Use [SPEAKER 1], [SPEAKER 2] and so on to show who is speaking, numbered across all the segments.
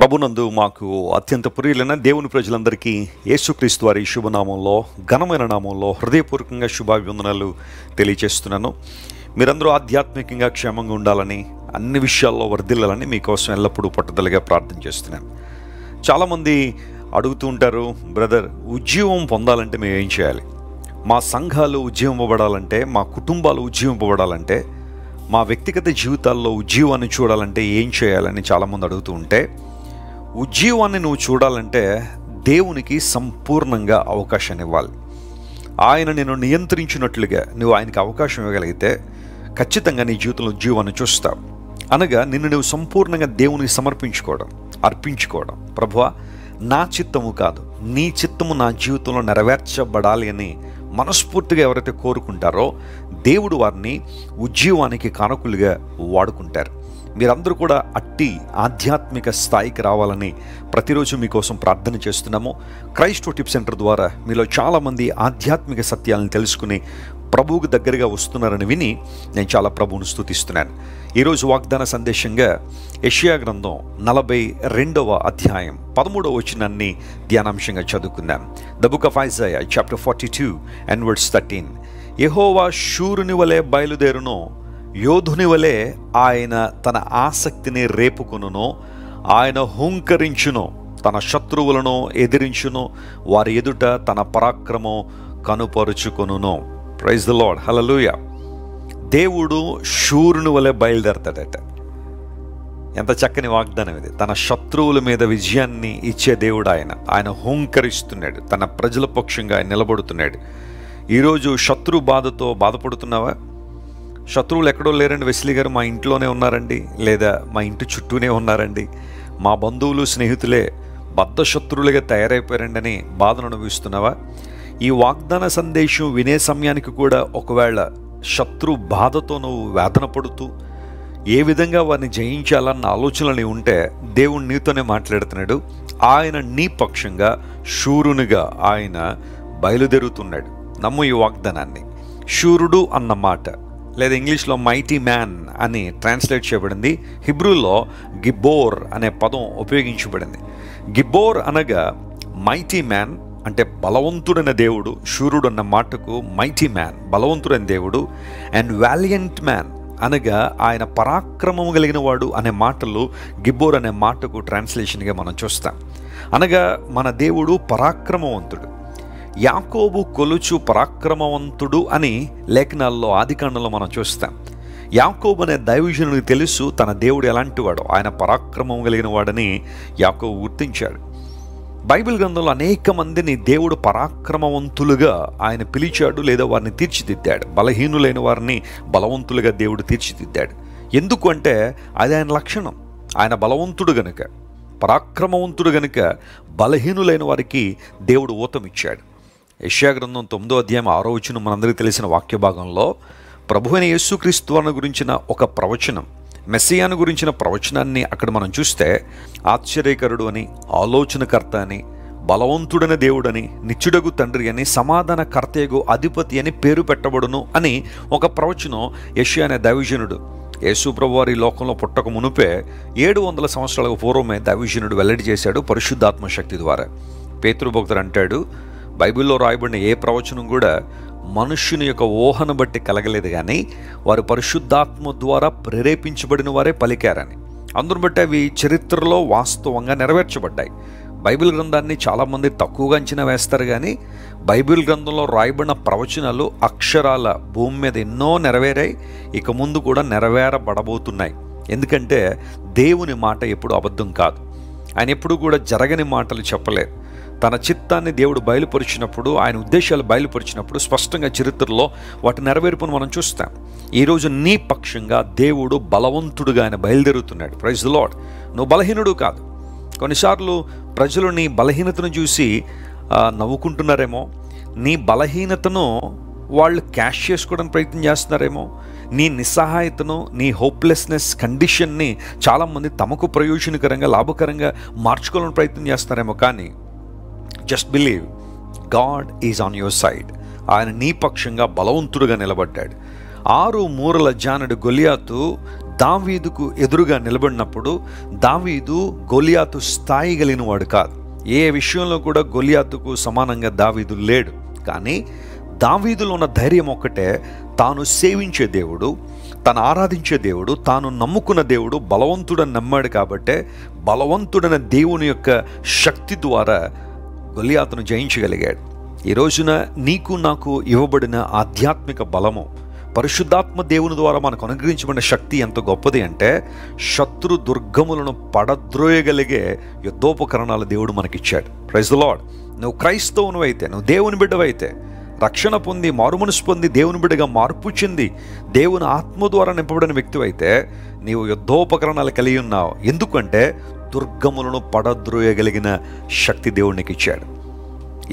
[SPEAKER 1] ప్రభునందు మాకు అత్యంత ప్రియులైన దేవుని ప్రజలందరికీ యేసుక్రీస్తు వారి శుభనామంలో ఘనమైన నామంలో హృదయపూర్వకంగా శుభాభివందనాలు తెలియజేస్తున్నాను. మీరందరూ ఆధ్యాత్మికంగా క్షేమంగా ఉండాలని, అన్ని విషయాల్లో వర్ధిల్లాలని మీకోసం ఎల్లప్పుడూ పట్టుదలగా ప్రార్థన చేస్తున్నాను. చాలామంది అడుగుతూ ఉంటారు, బ్రదర్ ఉజ్జీవం పొందాలంటే మేము ఏం చేయాలి? మా సంఘాలు ఉజ్జీవింపబడాలంటే, మా కుటుంబాలు ఉజ్జీవింపబడాలంటే, మా వ్యక్తిగత జీవితాల్లో ఉజ్జీవాన్ని చూడాలంటే ఏం చేయాలని చాలామంది అడుగుతూ ఉంటే, ఉజ్జీవాన్ని నువ్వు చూడాలంటే దేవునికి సంపూర్ణంగా అవకాశాన్ని ఇవ్వాలి. ఆయన నిన్ను నియంత్రించినట్లుగా నువ్వు ఆయనకి అవకాశం ఇవ్వగలిగితే ఖచ్చితంగా నీ జీవితంలో ఉజ్జీవాన్ని చూస్తావు. అనగా నిన్ను నువ్వు సంపూర్ణంగా దేవునికి సమర్పించుకోవడం, అర్పించుకోవడం. ప్రభువా, నా చిత్తము కాదు నీ చిత్తము నా జీవితంలో నెరవేర్చబడాలి అని మనస్ఫూర్తిగా ఎవరైతే కోరుకుంటారో దేవుడు వారిని ఉజ్జీవానికి కారకులుగా వాడుకుంటారు. మీరందరూ కూడా అట్టి ఆధ్యాత్మిక స్థాయికి రావాలని ప్రతిరోజు మీకోసం ప్రార్థన చేస్తున్నాము. క్రైస్ట్ టిప్ సెంటర్ ద్వారా మీలో చాలామంది ఆధ్యాత్మిక సత్యాలను తెలుసుకుని ప్రభువుకు దగ్గరగా వస్తున్నారని విని నేను చాలా ప్రభువును స్తుతిస్తున్నాను. ఈరోజు వాగ్దాన సందేశంగా యెషయా గ్రంథం 42వ అధ్యాయం 13వ వచనాన్ని ధ్యానాంశంగా చదువుకుందాం. The book of Isaiah chapter 42 and verse 13. యెహోవా శూరుని వలె బయలుదేరును, యోధుని వలె ఆయన తన ఆసక్తిని రేపుకొనును, ఆయన హుంకరించును, తన శత్రువులను ఎదిరించును, వారి ఎదుట తన పరాక్రమం కనుపరుచుకొనును. ప్రైజ్ ద లార్డ్, హల్లెలూయా. దేవుడు శూరుని వలె బయలుదేరతాడట. ఎంత చక్కని వాగ్దానం ఇది. తన శత్రువుల మీద విజయాన్ని ఇచ్చే దేవుడు ఆయన హుంకరిస్తున్నాడు, తన ప్రజల పక్షంగా ఆయన నిలబడుతున్నాడు. ఈరోజు శత్రు బాధతో బాధపడుతున్నావా? శత్రువులు ఎక్కడో లేరండి, వెస్లీ గారు మా ఇంట్లోనే ఉన్నారండి, లేదా మా ఇంటి చుట్టూనే ఉన్నారండి, మా బంధువులు స్నేహితులే బద్ధ శత్రువులుగా తయారైపోయారండి అని బాధను అనుభవిస్తున్నావా? ఈ వాగ్దాన సందేశం వినే సమయానికి కూడా ఒకవేళ శత్రు బాధతో నువ్వు వేదన పడుతూ ఏ విధంగా వారిని జయించాలన్న ఆలోచనలు ఉంటే దేవుడు నీతోనే మాట్లాడుతున్నాడు. ఆయన నీ పక్షంగా శూరునిగా ఆయన బయలుదేరుతున్నాడు. నమ్ము ఈ వాగ్దానాన్ని. శూరుడు అన్న మాట, లేదా ఇంగ్లీష్లో మైటీ మ్యాన్ అని ట్రాన్స్లేట్ చేయబడింది. హిబ్రూలో గిబ్బోర్ అనే పదం ఉపయోగించబడింది. గిబ్బోర్ అనగా మైటీ మ్యాన్ అంటే బలవంతుడైన దేవుడు. శూరుడు అన్న మాటకు మైటీ మ్యాన్, బలవంతుడైన దేవుడు. అండ్ వాలియంట్ మ్యాన్ అనగా ఆయన పరాక్రమం కలిగిన వాడు అనే మాటలు గిబ్బోర్ అనే మాటకు ట్రాన్స్లేషన్గా మనం చూస్తాం. అనగా మన దేవుడు పరాక్రమవంతుడు. యాకోబు కొలుచు పరాక్రమవంతుడు అని లేఖనాల్లో ఆదికాండంలో మనం చూస్తాం. యాకోబు అనే దైవజనునికి తెలుసు తన దేవుడు ఎలాంటి వాడో, ఆయన పరాక్రమం కలిగిన వాడని యాకోబు గుర్తించాడు. బైబిల్ గ్రంథంలో అనేక మందిని దేవుడు పరాక్రమవంతులుగా ఆయన పిలిచాడు, లేదా వారిని తీర్చిదిద్దాడు. బలహీనులైన వారిని బలవంతులుగా దేవుడు తీర్చిదిద్దాడు. ఎందుకు అంటే అది ఆయన లక్షణం. ఆయన బలవంతుడు గనుక, పరాక్రమవంతుడు గనుక బలహీనులైన వారికి దేవుడు ఊతమిచ్చాడు. యెషయా గ్రంథం 9వ అధ్యాయం 6వ వచనం మనందరికీ తెలిసిన వాక్య భాగంలో ప్రభువైన యేసుక్రీస్తు వారిని గురించిన ఒక ప్రవచనం, మెస్సియాను గురించిన ప్రవచనాన్ని అక్కడ మనం చూస్తే ఆశ్చర్యకరుడు అని, ఆలోచనకర్త అని, బలవంతుడైన దేవుడని, నిత్యుడగు తండ్రి అని, సమాధానకర్తయగు అధిపతి అని పేరు పెట్టబడును అని ఒక ప్రవచనం యెషయా అనే దైవజనుడు యేసు ప్రభువారి లోకంలో పుట్టక మునుపే 700 సంవత్సరాలకు పూర్వమే దైవజనుడు వెల్లడి చేశాడు పరిశుద్ధాత్మ శక్తి ద్వారా. పేతురు భక్తుడు అంటాడు, బైబిల్లో రాయబడిన ఏ ప్రవచనం కూడా మనుష్యుని యొక్క ఊహను బట్టి కలగలేదు, కానీ వారు పరిశుద్ధాత్మ ద్వారా ప్రేరేపించబడిన వారే పలికారని. అందును బట్టి అవి చరిత్రలో వాస్తవంగా నెరవేర్చబడ్డాయి. బైబిల్ గ్రంథాన్ని చాలామంది తక్కువగా అంచనా వేస్తారు, కానీ బైబిల్ గ్రంథంలో రాయబడిన ప్రవచనాలు అక్షరాల భూమి మీద ఎన్నో నెరవేరాయి, ఇక ముందు కూడా నెరవేరబడబోతున్నాయి. ఎందుకంటే దేవుని మాట ఎప్పుడు అబద్ధం కాదు. ఆయన ఎప్పుడు కూడా జరగని మాటలు చెప్పలేదు. తన చిత్తాన్ని దేవుడు బయలుపరిచినప్పుడు, ఆయన ఉద్దేశాలు బయలుపరిచినప్పుడు స్పష్టంగా చరిత్రలో వాటి నెరవేర్పును మనం చూస్తాం. ఈరోజు నీ పక్షంగా దేవుడు బలవంతుడుగా ఆయన బయలుదేరుతున్నాడు. Praise the lord. నువ్వు బలహీనుడు కాదు. కొన్నిసార్లు ప్రజలు నీ బలహీనతను చూసి నవ్వుకుంటున్నారేమో, నీ బలహీనతను వాళ్ళు క్యాష్ చేసుకోవడానికి ప్రయత్నం చేస్తున్నారేమో, నీ నిస్సహాయతను, నీ హోప్లెస్నెస్ కండిషన్ని చాలామంది తమకు ప్రయోజనకరంగా, లాభకరంగా మార్చుకోవాలని ప్రయత్నం చేస్తారేమో. కానీ just believe, God is on your side. ఆయన నీ పక్షంగా బలవంతుడుగా నిలబడ్డాడు. 6 మూరల జానుడు గొలియాతు దావీదుకు ఎదురుగా నిలబడినప్పుడు దావీదు గొలియాతు స్థాయి కలిగిన వాడు కాదు. ఏ విషయంలో కూడా గొలియాతుకు సమానంగా దావీదు లేడు. కానీ దావీదులో ఉన్న ధైర్యం ఒక్కటే, తాను సేవించే దేవుడు, తను ఆరాధించే దేవుడు, తాను నమ్ముకున్న దేవుడు బలవంతుడని నమ్మాడు. కాబట్టే బలవంతుడైన దేవుని యొక్క శక్తి ద్వారా గొలియాతును జయించగలిగాడు. ఈ రోజున నీకు నాకు ఇవ్వబడిన ఆధ్యాత్మిక బలము, పరిశుద్ధాత్మ దేవుని ద్వారా మనకు అనుగ్రహించబడిన శక్తి ఎంత గొప్పది అంటే, శత్రు దుర్గములను పడద్రోయగలిగే యుద్ధోపకరణాలు దేవుడు మనకిచ్చాడు. Praise the lord. నువ్వు క్రైస్తవునివైతే, నువ్వు దేవుని బిడ్డవైతే, రక్షణ పొంది మారుమనసు పొంది దేవుని బిడ్డగా మార్పు చెంది దేవుని ఆత్మ ద్వారా నింపబడిన వ్యక్తివైతే నీవు యుద్ధోపకరణాలు కలిగి ఉన్నావు. ఎందుకంటే దుర్గములను పడద్రోయగలిగిన శక్తి దేవునికి ఇచ్చాడు.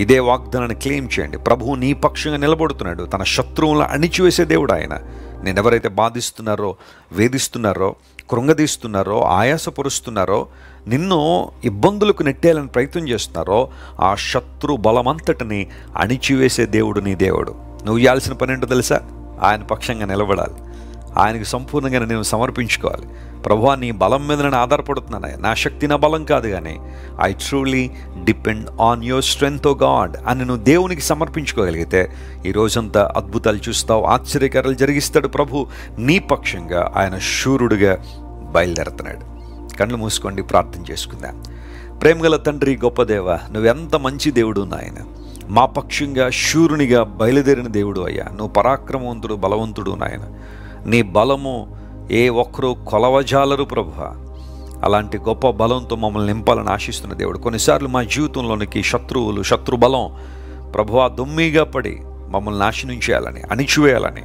[SPEAKER 1] ఇదే వాగ్దానాన్ని క్లెయిమ్ చేయండి. ప్రభువు నీ పక్షంగా నిలబడుతున్నాడు. తన శత్రువులను అణిచివేసే దేవుడు ఆయన. నేను ఎవరైతే బాధిస్తున్నారో, వేధిస్తున్నారో, కృంగదీస్తున్నారో, ఆయాసపరుస్తున్నారో, నిన్ను ఇబ్బందులకు నెట్టేయాలని ప్రయత్నం చేస్తున్నారో, ఆ శత్రు బలమంతటిని అణిచివేసే దేవుడు నీ దేవుడు. నువ్వు చేయాల్సిన పని ఏంటో తెలుసా? ఆయన పక్షంగా నిలబడాలి. ఆయనకు సంపూర్ణంగా నేను సమర్పించుకోవాలి. ప్రభువా, నీ బలం మీద నేను ఆధారపడుతున్నాను. నా శక్తి నా బలం కాదు, కానీ I truly depend on your strength O God అని నువ్వు దేవునికి సమర్పించుకోగలిగితే ఈ రోజంతా అద్భుతాలు చూస్తావు, ఆశ్చర్యకారాలు జరిగిస్తాడు ప్రభు. నీ పక్షంగా ఆయన శూరుడుగా బయలుదేరుతున్నాడు. కళ్ళు మూసుకోండి, ప్రార్థన చేసుకుందాం. ప్రేమగల తండ్రి, గొప్ప దేవ, నువ్వెంత మంచి దేవుడు నాయన. మా పక్షంగా శూరునిగా బయలుదేరిన దేవుడు అయ్యా. నువ్వు పరాక్రమవంతుడు, బలవంతుడు నాయన. నీ బలము ఏ ఒక్కరూ కొలవజాలరు ప్రభువా. అలాంటి గొప్ప బలంతో మమ్మల్ని నింపాలని ఆశిస్తున్న దేవుడు. కొన్నిసార్లు మా జీవితంలోనికి శత్రువులు, శత్రు బలం ప్రభువా దొమ్మిగా పడి మమ్మల్ని నాశనం చేయాలని, అణిచివేయాలని,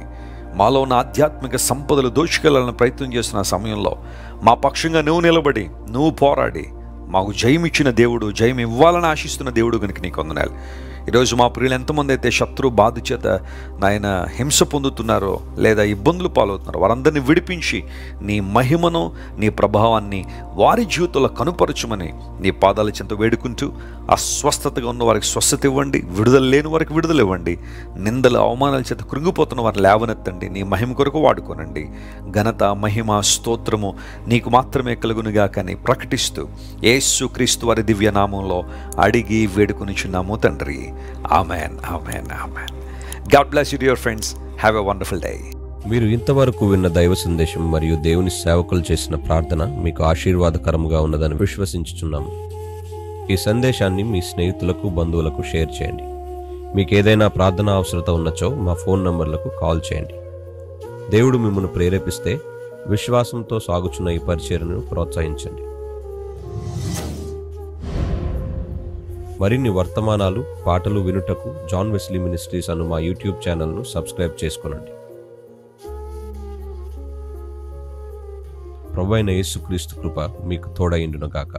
[SPEAKER 1] మాలో ఉన్న ఆధ్యాత్మిక సంపదలు దోచుకెళ్లాలని ప్రయత్నం చేస్తున్న సమయంలో మా పక్షంగా నువ్వు నిలబడి, నువ్వు పోరాడి మాకు జయమిచ్చిన దేవుడు, జయం ఇవ్వాలని ఆశిస్తున్న దేవుడు కనుక నీకు వందనాలు. ఈరోజు మా ప్రియులు ఎంతమంది అయితే శత్రు బాధ చేత నాయన హింస పొందుతున్నారో లేదా ఇబ్బందులు పాలవుతున్నారో వారందరినీ విడిపించి నీ మహిమను, నీ ప్రభావాన్ని వారి జీవితంలో కనుపరచుమని నీ పాదాల చెంత వేడుకుంటూ, అస్వస్థతగా ఉన్న వారికి స్వస్థత ఇవ్వండి, విడుదల లేని వారికి విడుదల ఇవ్వండి, నిందల అవమానాల చేత కృంగిపోతున్న వారిని లేవనెత్తండి, నీ మహిమ కొరకు వాడుకోనండి. ఘనత, మహిమ, స్తోత్రము నీకు మాత్రమే కలుగునుగా కానీ ప్రకటిస్తూ యేసు క్రీస్తు వారి దివ్య నామంలో అడిగి వేడుకొనిచున్నాము తండ్రి. Amen, amen, amen. God bless you dear friends. Have a wonderful day.
[SPEAKER 2] మీరు ఇంతవరకు విన్న దైవ సందేశం మరియు దేవుని సేవకులు చేసిన ప్రార్థన మీకు ఆశీర్వాదకరముగా ఉన్నదని విశ్వసించుచున్నాము. ఈ సందేశాన్ని మీ స్నేహితులకు, బంధువులకు షేర్ చేయండి. మీకు ఏదైనా ప్రార్థన అవసరత ఉన్నచో మా ఫోన్ నంబర్లకు కాల్ చేయండి. దేవుడు మిమ్మల్ని ప్రేరేపిస్తే విశ్వాసంతో సాగుచున్న ఈ పరిచర్యను ప్రోత్సహించండి. మరిన్ని వర్తమానాలు, పాటలు వినుటకు జాన్ వెస్లీ మినిస్ట్రీస్ అను మా యూట్యూబ్ ఛానల్ను సబ్స్క్రైబ్ చేసుకోనండి. ప్రభువైన యేసుక్రీస్తు కృప మీకు తోడైండును గాక.